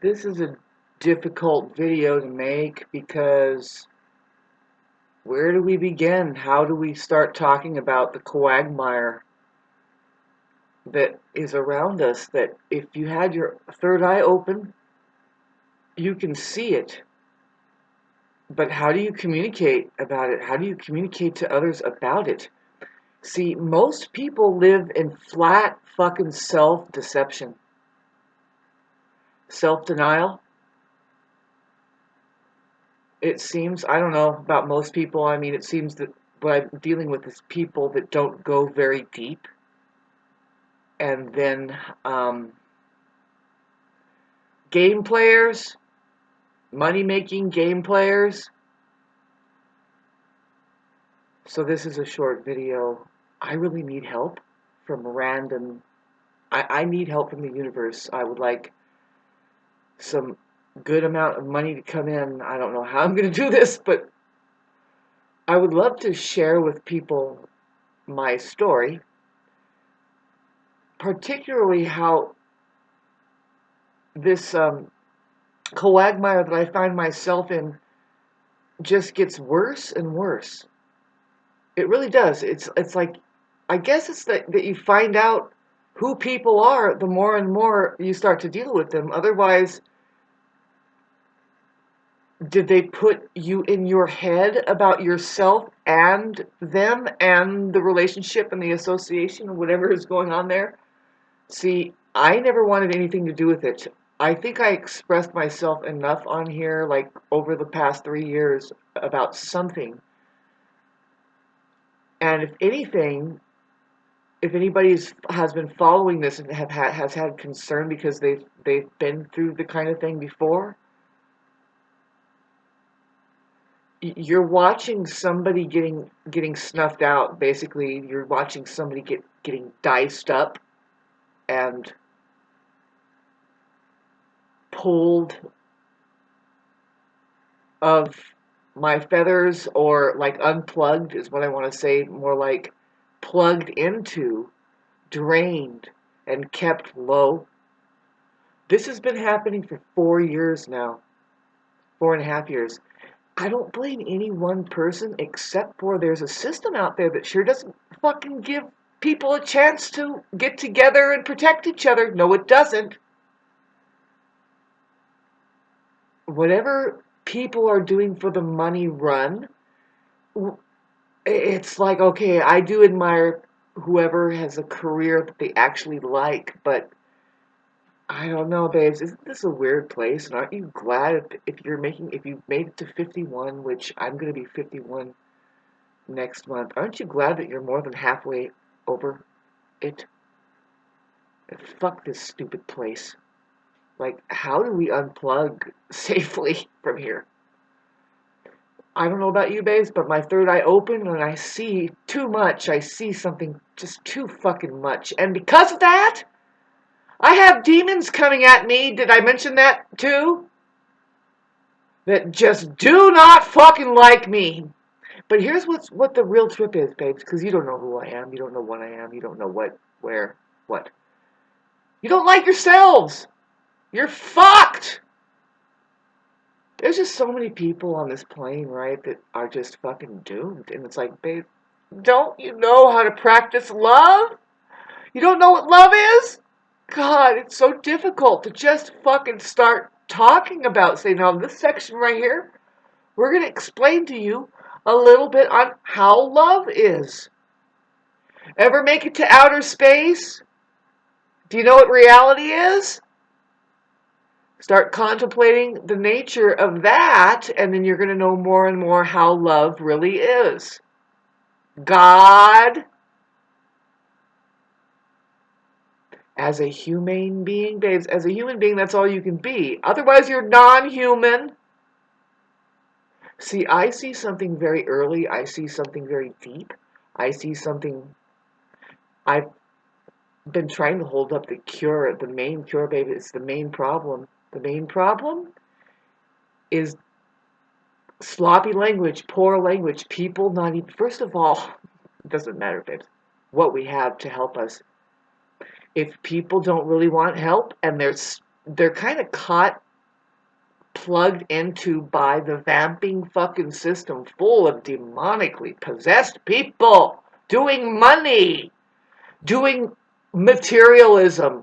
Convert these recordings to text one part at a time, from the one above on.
This is a difficult video to make because where do we begin? How do we start talking about the quagmire that is around us? That if you had your third eye open, you can see it. But how do you communicate about it? How do you communicate to others about it? See, most people live in flat fucking self-deception. Self-denial. It seems, I don't know about most people, I mean, it seems that what I'm dealing with is people that don't go very deep. And then game players, money-making game players. So this is a short video. I really need help from random... I need help from the universe. I would like some good amount of money to come in. I don't know how I'm going to do this, but I would love to share with people my story, particularly how this quagmire that I find myself in just gets worse and worse. It really does. It's like, I guess it's that you find out who people are the more and more you start to deal with them. Otherwise, did they put you in your head about yourself and them and the relationship and the association, whatever is going on there? See, I never wanted anything to do with it. I think I expressed myself enough on here, like over the past 3 years, about something. And if anything, if anybody has been following this and has had concern because they've been through the kind of thing before, you're watching somebody getting snuffed out. Basically, you're watching somebody getting diced up and pulled of my feathers, or like unplugged is what I want to say, more like plugged into, drained, and kept low. This has been happening for 4 years now, 4.5 years. I don't blame any one person, except for there's a system out there that sure doesn't fucking give people a chance to get together and protect each other. No, it doesn't. Whatever people are doing for the money run, it's like, okay, I do admire whoever has a career that they actually like, but I don't know, babes. Isn't this a weird place? And aren't you glad if you've made it to 51, which I'm going to be 51 next month? Aren't you glad that you're more than halfway over it? And fuck this stupid place. Like, how do we unplug safely from here? I don't know about you, babes, but my third eye opened and I see too much. I see something just too fucking much. And because of that, I have demons coming at me. Did I mention that too? That just do not fucking like me. But here's what the real trip is, babes, because you don't know who I am. You don't know what I am. You don't know what, where, what. You don't like yourselves. You're fucked. There's just so many people on this plane, right, that are just fucking doomed. And it's like, babe, don't you know how to practice love? You don't know what love is? God, it's so difficult to just fucking start talking about. Say, now, this section right here, we're going to explain to you a little bit on how love is. Ever make it to outer space? Do you know what reality is? Start contemplating the nature of that, and then you're going to know more and more how love really is. God, as a humane being, babes, as a human being, that's all you can be. Otherwise, you're non-human. See, I see something very early. I see something very deep. I see something... I've been trying to hold up the cure, the main cure, baby. It's the main problem. The main problem is sloppy language, poor language, people not even... First of all, it doesn't matter, babes, what we have to help us. If people don't really want help and they're kind of caught plugged into by the vamping fucking system full of demonically possessed people doing money, doing materialism,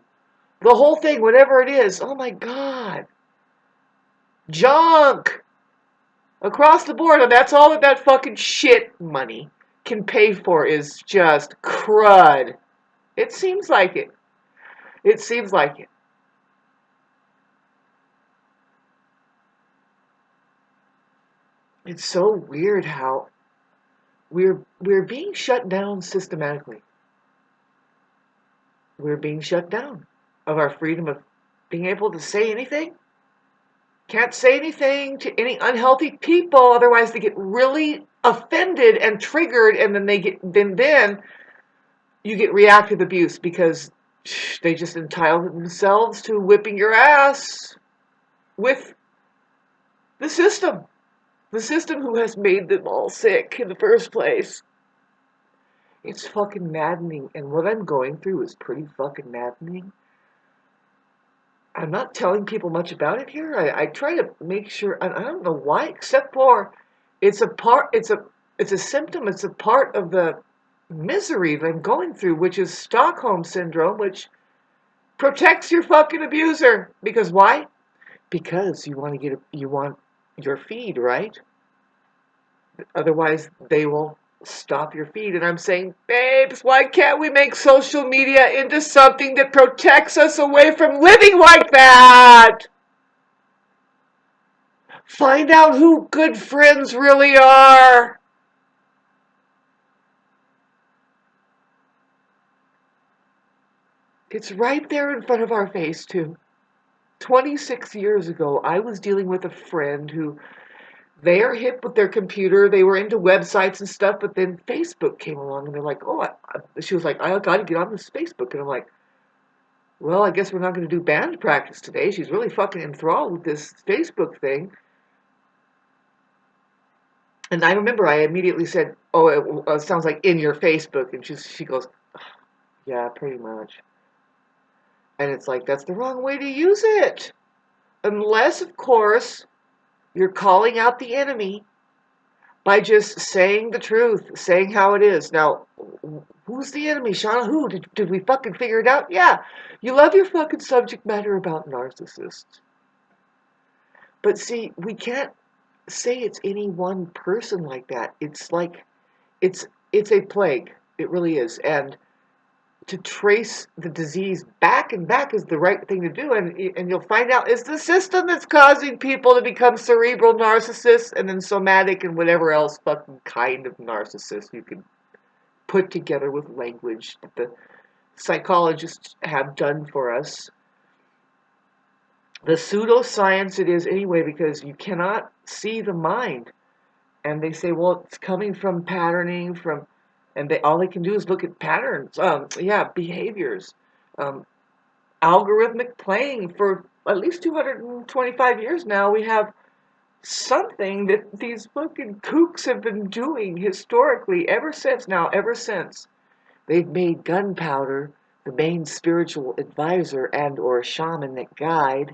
the whole thing, whatever it is. Oh my God. Junk across the board. And that's all that fucking shit money can pay for is just crud. It seems like it. It seems like it. It's so weird how we're being shut down systematically. We're being shut down of our freedom of being able to say anything. Can't say anything to any unhealthy people, otherwise they get really offended and triggered, and then you get reactive abuse because they just entitle themselves to whipping your ass with the system. The system who has made them all sick in the first place. It's fucking maddening, and what I'm going through is pretty fucking maddening. I'm not telling people much about it here. I try to make sure, and I don't know why, except for it's a symptom, it's a part of the misery that I'm going through, which is Stockholm syndrome, which protects your fucking abuser. Because why? Because you want your feed, right? Otherwise, they will stop your feed. And I'm saying, babes, why can't we make social media into something that protects us away from living like that? Find out who good friends really are. It's right there in front of our face, too. 26 years ago, I was dealing with a friend who they are hip with their computer. They were into websites and stuff, but then Facebook came along and they're like, oh, she was like, I got to get on this Facebook. And I'm like, well, I guess we're not going to do band practice today. She's really fucking enthralled with this Facebook thing. And I remember I immediately said, oh, it sounds like in your Facebook. And she goes, yeah, pretty much. And it's like, that's the wrong way to use it. Unless, of course, you're calling out the enemy by just saying the truth, saying how it is. Now, who's the enemy, Shauna? Who? Did we fucking figure it out? Yeah. You love your fucking subject matter about narcissists. But see, we can't say it's any one person like that. It's like, it's a plague. It really is. And to trace the disease back and back is the right thing to do, and you'll find out it's the system that's causing people to become cerebral narcissists and then somatic and whatever else fucking kind of narcissist you can put together with language that the psychologists have done for us. The pseudoscience it is anyway, because you cannot see the mind, and they say, well, it's coming from patterning, from and all they can do is look at patterns, behaviors, um, algorithmic playing. For at least 225 years now, we have something that these fucking kooks have been doing historically ever since they've made gunpowder the main spiritual advisor and or shamanic guide.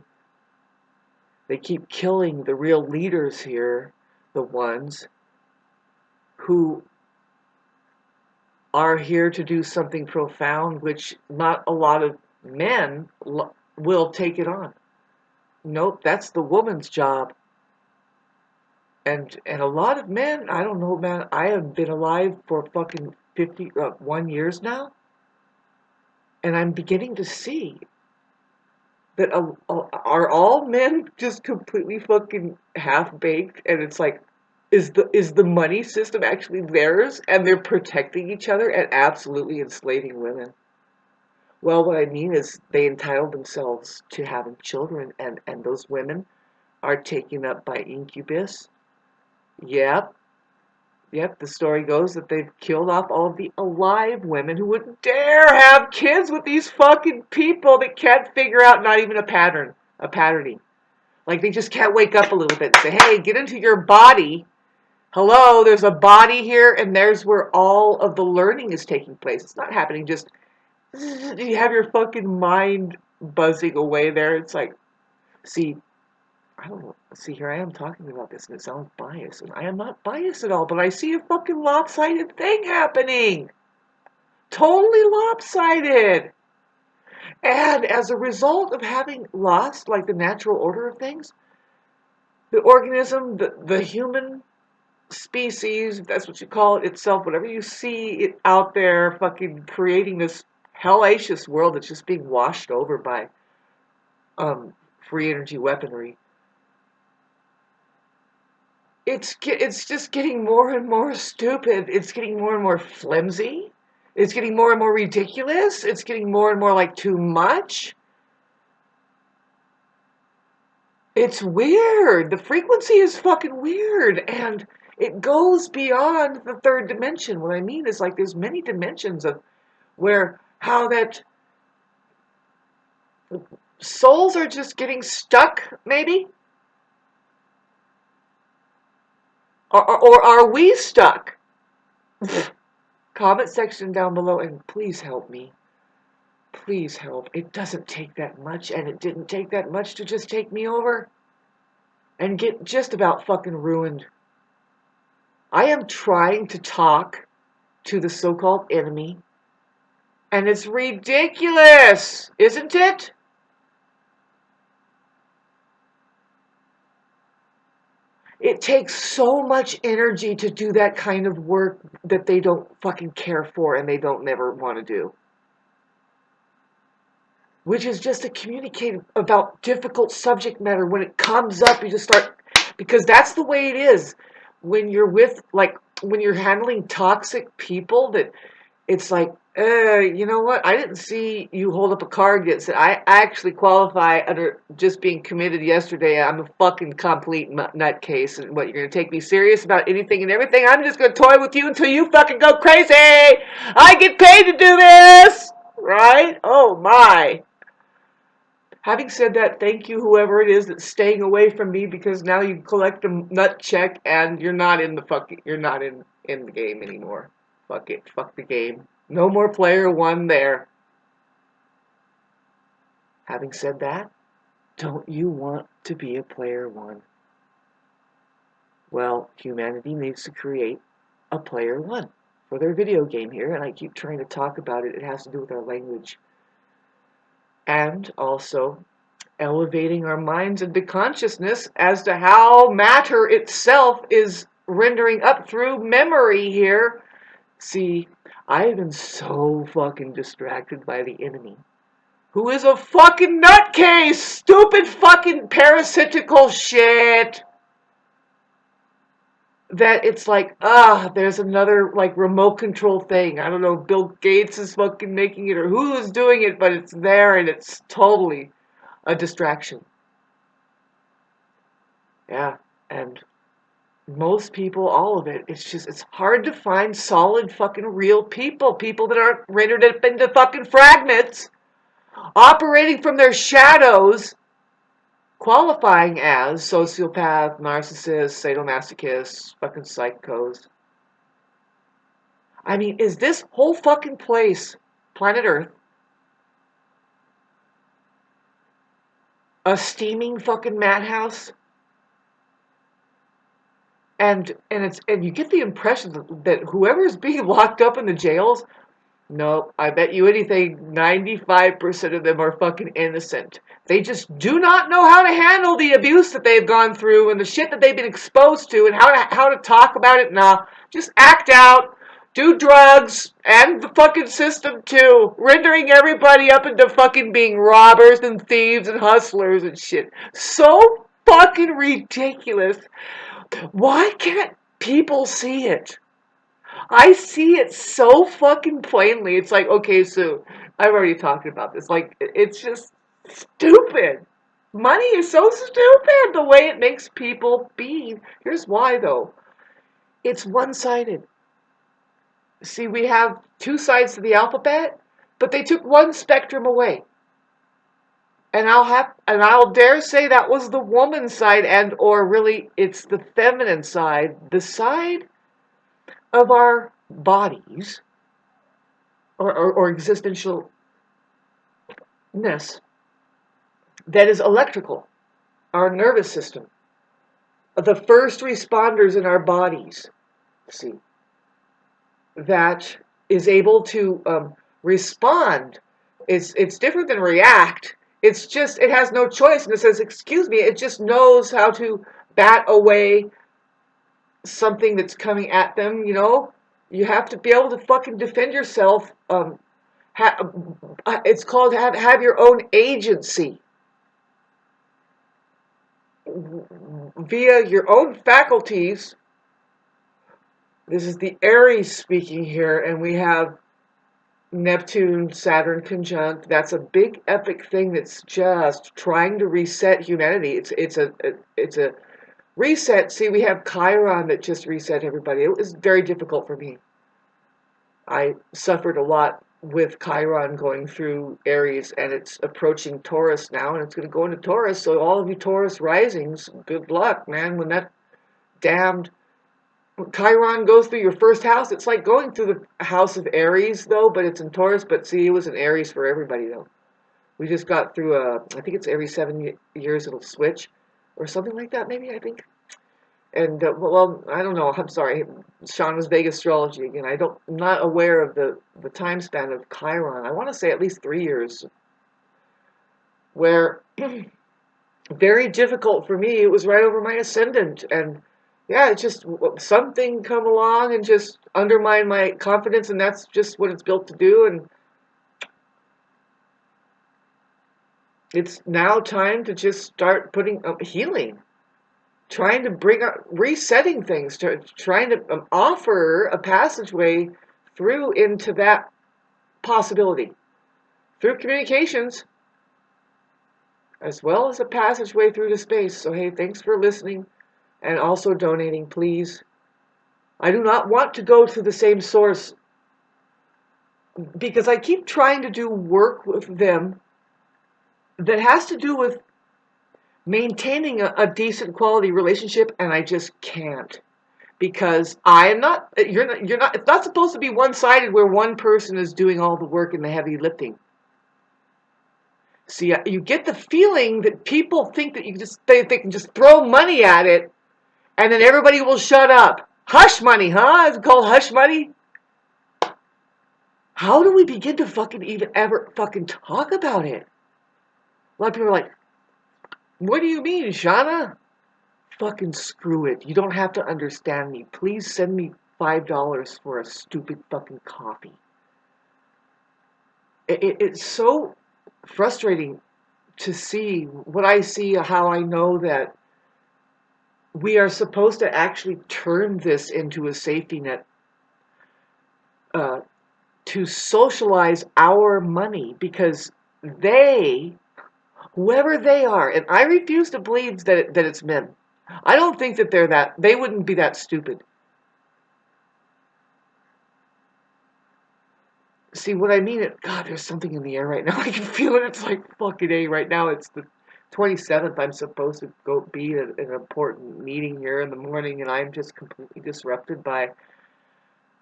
They keep killing the real leaders here, the ones who are here to do something profound, which not a lot of men will take it on. Nope, that's the woman's job. And a lot of men, I don't know, man. I have been alive for fucking 51 years now, and I'm beginning to see that are all men just completely fucking half baked, and it's like, is the money system actually theirs, and they're protecting each other and absolutely enslaving women? Well, what I mean is they entitle themselves to having children, and those women are taken up by incubus. Yep, yep, the story goes that they've killed off all of the alive women who wouldn't dare have kids with these fucking people that can't figure out not even a patterning. Like, they just can't wake up a little bit and say, hey, get into your body. Hello, there's a body here, and there's where all of the learning is taking place. It's not happening just, you have your fucking mind buzzing away there. It's like, see, I don't know. See, here I am talking about this and it sounds biased. And I am not biased at all, but I see a fucking lopsided thing happening. Totally lopsided. And as a result of having lost, like, the natural order of things, the organism, the human species, if that's what you call it itself, whatever you see it out there fucking creating this hellacious world that's just being washed over by free energy weaponry. It's just getting more and more stupid. It's getting more and more flimsy. It's getting more and more ridiculous. It's getting more and more like too much. It's weird. The frequency is fucking weird. And it goes beyond the third dimension. What I mean is, like, there's many dimensions of where how that souls are just getting stuck, maybe? Or are we stuck? Comment section down below and please help me. Please help. It doesn't take that much, and it didn't take that much to just take me over and get just about fucking ruined. I am trying to talk to the so-called enemy, and it's ridiculous, isn't it? It takes so much energy to do that kind of work that they don't fucking care for and they don't never want to do. Which is just to communicate about difficult subject matter. When it comes up, you just start, because that's the way it is. When you're with, like, when you're handling toxic people, that it's like, you know what? I didn't see you hold up a card yet. So I actually qualify under just being committed yesterday. I'm a fucking complete nutcase. And what, you're going to take me serious about anything and everything? I'm just going to toy with you until you fucking go crazy. I get paid to do this. Right? Oh my. Having said that, thank you, whoever it is that's staying away from me, because now you collect a nut check and you're not in the game anymore. Fuck it. Fuck the game. No more player one there. Having said that, don't you want to be a player one? Well, humanity needs to create a player one for their video game here, and I keep trying to talk about it. It has to do with our language. And also elevating our minds into consciousness as to how matter itself is rendering up through memory here. See, I've been so fucking distracted by the enemy, who is a fucking nutcase, stupid fucking parasitical shit, that it's like, there's another, like, remote control thing. I don't know, Bill Gates is fucking making it or who is doing it, but it's there and it's totally a distraction. Yeah, and most people, all of it, it's hard to find solid fucking real people. People that aren't rendered up into fucking fragments, operating from their shadows, qualifying as sociopath, narcissist, sadomasochist, fucking psychos. I mean, is this whole fucking place, planet Earth, a steaming fucking madhouse? And you get the impression that whoever's being locked up in the jails, no, I bet you anything, 95% of them are fucking innocent. They just do not know how to handle the abuse that they've gone through and the shit that they've been exposed to and how to talk about it. Nah, just act out, do drugs, and the fucking system too, rendering everybody up into fucking being robbers and thieves and hustlers and shit. So fucking ridiculous. Why can't people see it? I see it so fucking plainly. It's like, okay, so I've already talked about this. Like, it's just stupid. Money is so stupid the way it makes people be. Here's why, though. It's one-sided. See, we have two sides to the alphabet, but they took one spectrum away. And I'll dare say that was the woman side, and or really it's the feminine side, the side of our bodies or existentialness that is electrical. our nervous system, the first responders in our bodies, see, that is able to respond. It's different than react. It's just, it has no choice, and it says, excuse me, it just knows how to bat away something that's coming at them, you know? You have to be able to fucking defend yourself. It's called have your own agency via your own faculties. This is the Aries speaking here, and we have Neptune, Saturn conjunct. That's a big epic thing that's just trying to reset humanity. It's a reset. See, we have Chiron that just reset everybody. It was very difficult for me. I suffered a lot with Chiron going through Aries, and it's approaching Taurus now, and it's going to go into Taurus. So all of you Taurus risings, good luck, man. When that damned Chiron goes through your first house, it's like going through the house of Aries, though, but it's in Taurus. But see, it was in Aries for everybody, though. We just got through I think it's every 7 years it'll switch, or something like that, maybe, I think. And, well, I don't know. I'm sorry. Shauna's vague astrology again. I'm not aware of the time span of Chiron. I want to say at least 3 years, where very difficult for me. It was right over my ascendant, and yeah, it's just something come along and just undermine my confidence, and that's just what it's built to do. And it's now time to just start putting healing, trying to bring up, resetting things, trying to offer a passageway through into that possibility through communications, as well as a passageway through to space. So hey, thanks for listening and also donating, please. I do not want to go to the same source because I keep trying to do work with them that has to do with maintaining a decent quality relationship, and I just can't. Because you're not, it's not supposed to be one-sided where one person is doing all the work and the heavy lifting. See, you get the feeling that people think that they can just throw money at it and then everybody will shut up. Hush money, huh? Is it called hush money? How do we begin to fucking even ever fucking talk about it? A lot of people are like, what do you mean, Shauna? Fucking screw it. You don't have to understand me. Please send me $5 for a stupid fucking coffee. It's so frustrating to see what I see, how I know that we are supposed to actually turn this into a safety net to socialize our money, because whoever they are, and I refuse to believe that it's men. I don't think that they wouldn't be that stupid. See what I mean? God, there's something in the air right now. I can feel it. It's like fucking A right now. It's the 27th. I'm supposed to go be at an important meeting here in the morning, and I'm just completely disrupted by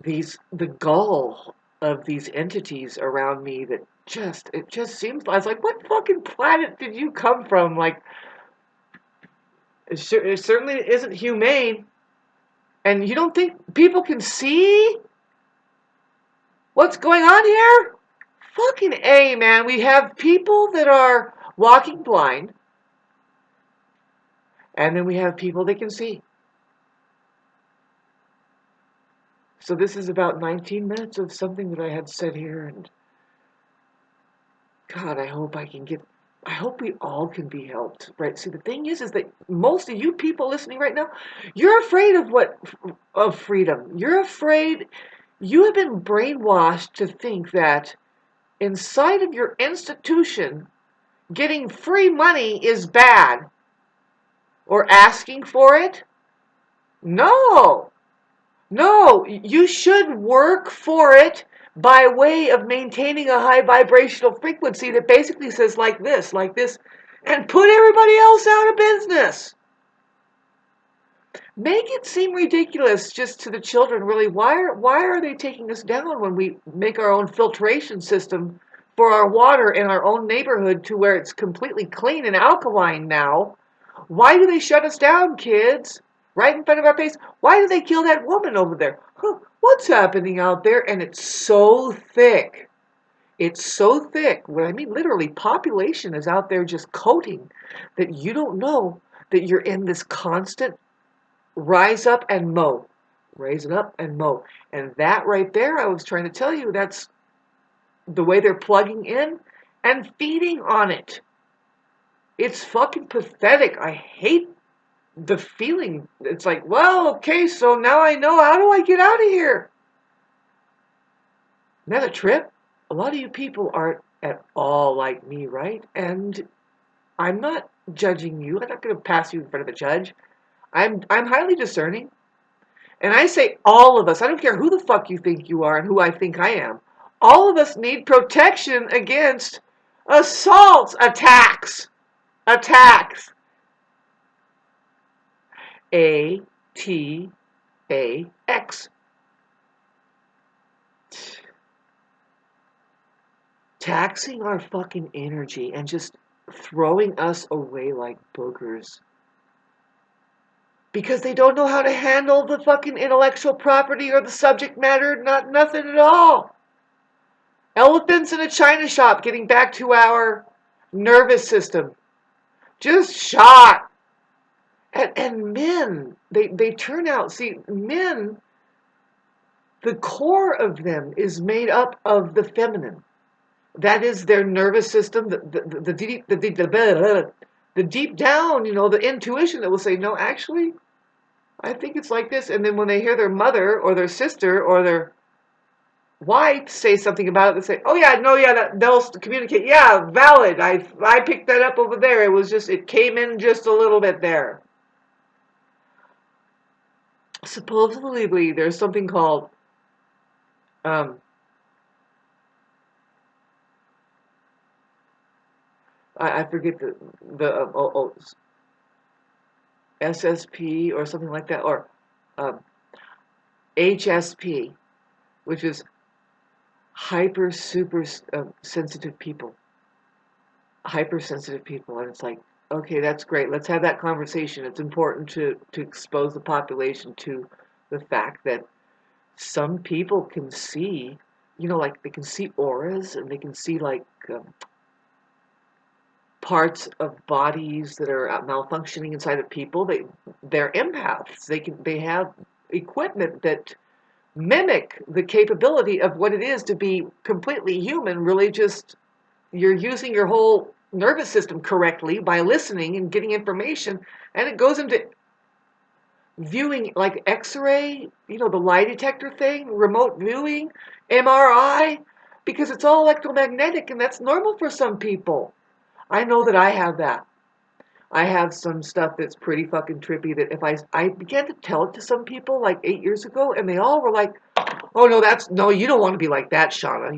the gall of these entities around me that it just seems, I was like, what fucking planet did you come from? Like, it certainly isn't humane. And you don't think people can see what's going on here? Fucking A, man. We have people that are walking blind, and then we have people that can see. So this is about 19 minutes of something that I had said here, and God, I hope we all can be helped, right? See, the thing is that most of you people listening right now, you're afraid of freedom. You're afraid, you have been brainwashed to think that inside of your institution, getting free money is bad. Or asking for it. No, you should work for it by way of maintaining a high vibrational frequency that basically says like this, and put everybody else out of business. Make it seem ridiculous just to the children, really. Why are they taking us down when we make our own filtration system for our water in our own neighborhood to where it's completely clean and alkaline now? Why do they shut us down, kids? Right in front of our face. Why do they kill that woman over there? Huh, what's happening out there? And it's so thick. It's so thick. What I mean, literally, population is out there just coating that you don't know that you're in this constant rise up and mow. Raise it up and mow. And that right there, I was trying to tell you, that's the way they're plugging in and feeding on it. It's fucking pathetic. I hate the feeling. It's like, well, okay, so now I know. How do I get out of here? Isn't that a trip? A lot of you people aren't at all like me, right? And I'm not judging you. I'm not going to pass you in front of a judge. I'm highly discerning. And I say all of us, I don't care who the fuck you think you are and who I think I am. All of us need protection against assaults, attacks. Attacks. ATAX. Taxing our fucking energy and just throwing us away like boogers. Because they don't know how to handle the fucking intellectual property or the subject matter, nothing at all. Elephants in a china shop, getting back to our nervous system. Just shot. And men, they turn out, see, men, the core of them is made up of the feminine. That is their nervous system, the deep down, the intuition that will say, no, actually, I think it's like this. And then when they hear their mother or their sister or their wife say something about it, they say, oh yeah, no, yeah, they'll communicate. Yeah, valid. I picked that up over there. It came in just a little bit there. Supposedly, there's something called, I forget the SSP or something like that, or HSP, which is hyper super sensitive people. Hypersensitive people, and it's like, okay, that's great. Let's have that conversation. It's important to expose the population to the fact that some people can see, like they can see auras and they can see like parts of bodies that are malfunctioning inside of people. They're empaths. They have equipment that mimic the capability of what it is to be completely human. Really, just you're using your whole nervous system correctly by listening and getting information, and it goes into viewing like X-ray, the lie detector thing, remote viewing, MRI, because it's all electromagnetic, and that's normal for some people. I know that I have that. I have some stuff that's pretty fucking trippy that if I began to tell it to some people like 8 years ago, and they all were like, oh no, you don't want to be like that, Shauna.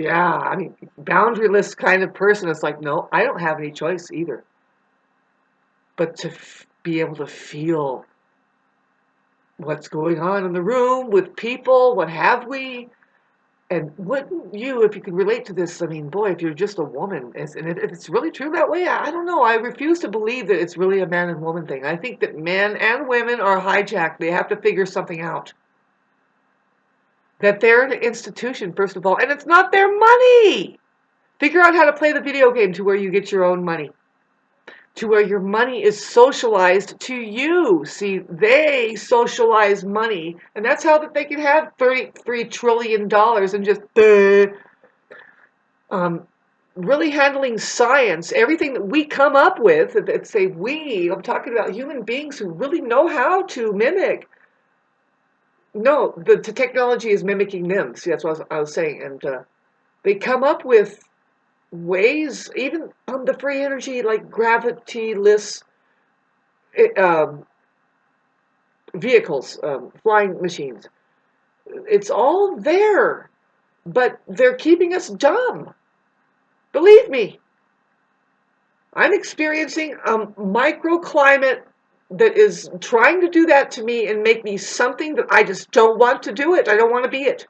I mean, boundaryless kind of person. It's like, no, I don't have any choice either. But to be able to feel what's going on in the room with people, what have we, and wouldn't you, if you could relate to this, I mean, boy, if you're just a woman, and if it's really true that way, I don't know. I refuse to believe that it's really a man and woman thing. I think that men and women are hijacked. They have to figure something out. That they're an institution, first of all, and it's not their money. Figure out how to play the video game to where you get your own money. To where your money is socialized to you. See, they socialize money, and that's how that they can have $33 trillion and just really handling science, everything that we come up with, that say we, I'm talking about human beings who really know how to mimic. No, the technology is mimicking them. See, that's what I was saying. And they come up with ways, even on the free energy, like gravity-less vehicles, flying machines. It's all there, but they're keeping us dumb. Believe me. I'm experiencing a microclimate that is trying to do that to me and make me something that I just don't want to do it. I don't want to be it.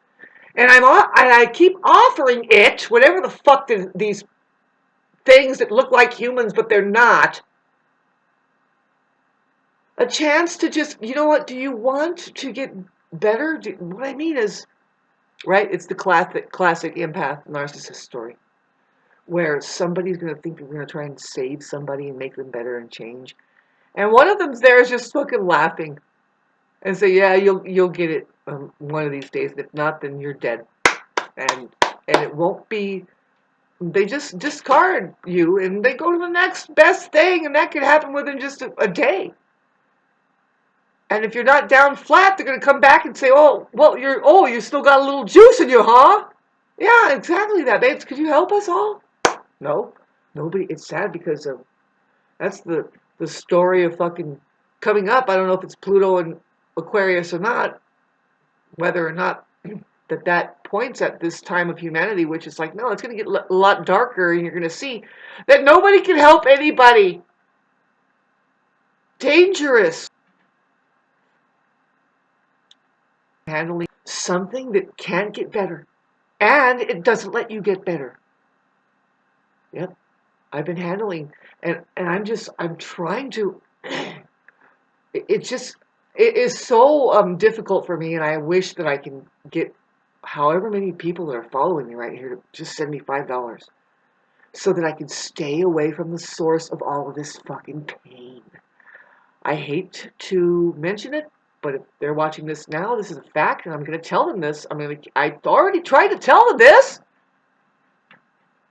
And I keep offering it, whatever the fuck these things that look like humans but they're not. a chance to just, you know what, do you want to get better? What I mean is, right, it's the classic empath narcissist story where somebody's going to think they're going to try and save somebody and make them better and change. And one of them's there is just fucking laughing and say, yeah, you'll get it one of these days. And if not, then you're dead. And it won't be, they just discard you and they go to the next best thing, and that could happen within just a day. And if you're not down flat, they're going to come back and say, oh, well, you still got a little juice in you, huh? Yeah, exactly that. Babes, could you help us all? No, nobody. It's sad because that's the story of fucking coming up. I don't know if it's Pluto and Aquarius or not, whether or not that points at this time of humanity, which is like, no, it's going to get a lot darker, and you're going to see that nobody can help anybody. Dangerous. Handling something that can't get better, and it doesn't let you get better. Yep, I've been handling, and I'm trying to. It is so difficult for me, and I wish that I can get however many people that are following me right here to just send me $5 so that I can stay away from the source of all of this fucking pain. I hate to mention it, but if they're watching this now, this is a fact, and I'm going to tell them this. I already tried to tell them this.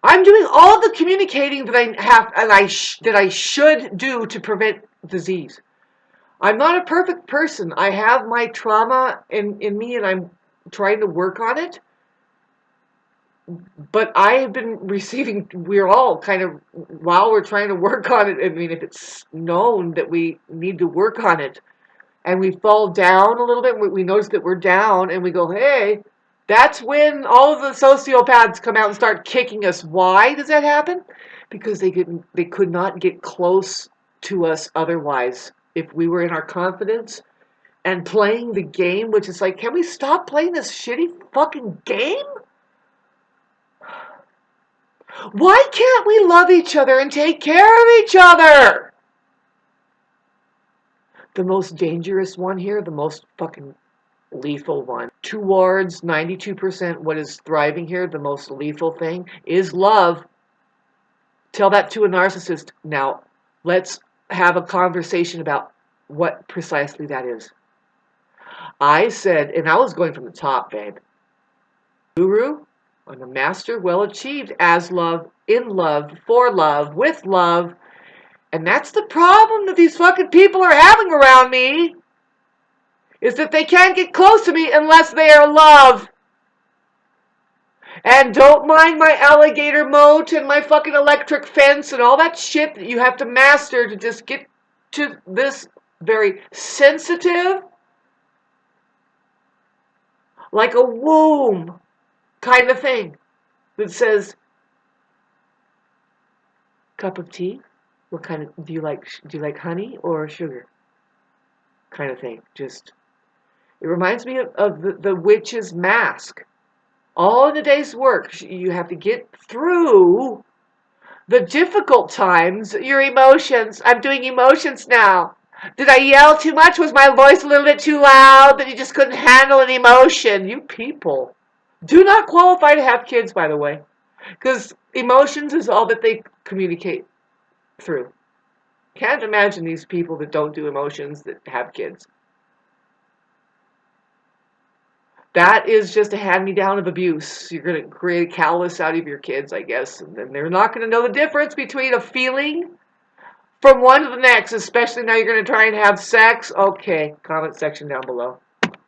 I'm doing all the communicating that I have and that I should do to prevent disease. I'm not a perfect person. I have my trauma in me, and I'm trying to work on it. But I have been receiving, we're all kind of, while we're trying to work on it, I mean, if it's known that we need to work on it, and we fall down a little bit, we notice that we're down, and we go, hey, that's when all of the sociopaths come out and start kicking us. Why does that happen? Because they could not get close to us otherwise. If we were in our confidence and playing the game, which is like, can we stop playing this shitty fucking game? Why can't we love each other and take care of each other? The most dangerous one here, the most fucking lethal one, towards 92% what is thriving here, the most lethal thing, is love. Tell that to a narcissist. Now, let's have a conversation about what precisely that is. I said, and I was going from the top, babe. Guru, I'm a master, well achieved, as love, in love, for love, with love. And that's the problem that these fucking people are having around me, is that they can't get close to me unless they are love. And don't mind my alligator moat and my fucking electric fence and all that shit that you have to master to just get to this very sensitive, like a womb kind of thing that says, cup of tea? What kind of, do you like honey or sugar? Kind of thing. Just, it reminds me of the witch's mask. All in a day's work, you have to get through the difficult times, your emotions. I'm doing emotions now. Did I yell too much? Was my voice a little bit too loud that you just couldn't handle an emotion? You people do not qualify to have kids, by the way, because emotions is all that they communicate through. Can't imagine these people that don't do emotions that have kids. That is just a hand-me-down of abuse. You're going to create a callus out of your kids, I guess, and then they're not going to know the difference between a feeling from one to the next, especially now you're going to try and have sex. Okay, comment section down below.